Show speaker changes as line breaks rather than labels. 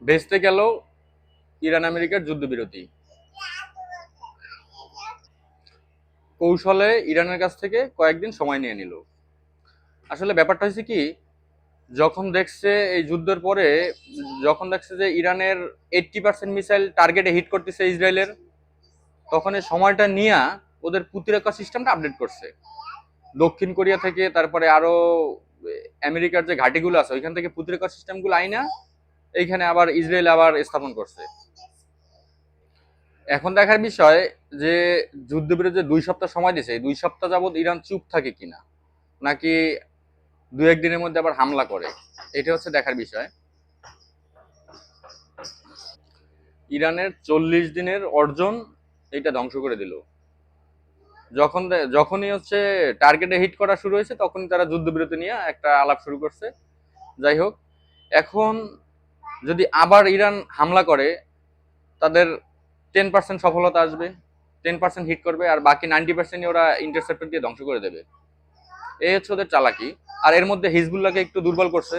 ভেস্তে গেল ইরান আমেরিকার যুদ্ধবিরতি। কৌশলে ইরানের কাছ থেকে কয়েকদিন সময় নিয়ে নিল। আসলে ব্যাপারটা হচ্ছে কি, যখন দেখছে এই যুদ্ধের পরে, যখন দেখছে যে ইরানের 80% মিসাইল টার্গেটে হিট করতেছে ইসরায়েলের, তখন এই সময়টা নিয়ে ওদের প্রতিরক্ষা সিস্টেমটা আপডেট করছে। দক্ষিণ কোরিয়া থেকে, তারপরে আরো আমেরিকার যে ঘাটিগুলো আছে ওইখান থেকে প্রতিরক্ষা সিস্টেমগুলো আইনা এইখানে আবার ইসরায়েল আবার স্থাপন করছে। এখন দেখার বিষয় যে যুদ্ধবিরতি 2 সপ্তাহ সময় দিছে, এই 2 সপ্তাহ যাবত ইরান চুপ থাকে কিনা, নাকি 2-1 দিনের মধ্যে আবার হামলা করে, এটা হচ্ছে দেখার বিষয়। ইরানের 40 দিনের অর্জন এটা ধ্বংস করে দিল। যখনই হচ্ছে টার্গেটে হিট করা শুরু হয়েছে, তখনই তারা যুদ্ধবিরতি নিয়ে একটা আলাপ শুরু করছে। যাই হোক, এখন যদি আবার ইরান হামলা করে, তাদের 10% সফলতা আসবে, 10% হিট করবে, আর বাকি 90% ওরা ইন্টারসেপ্টর দিয়ে ধ্বংস করে দেবে। এই হচ্ছে ওদের চালাকি। আর এর মধ্যে হিজবুল্লাহকে একটু দুর্বল করছে।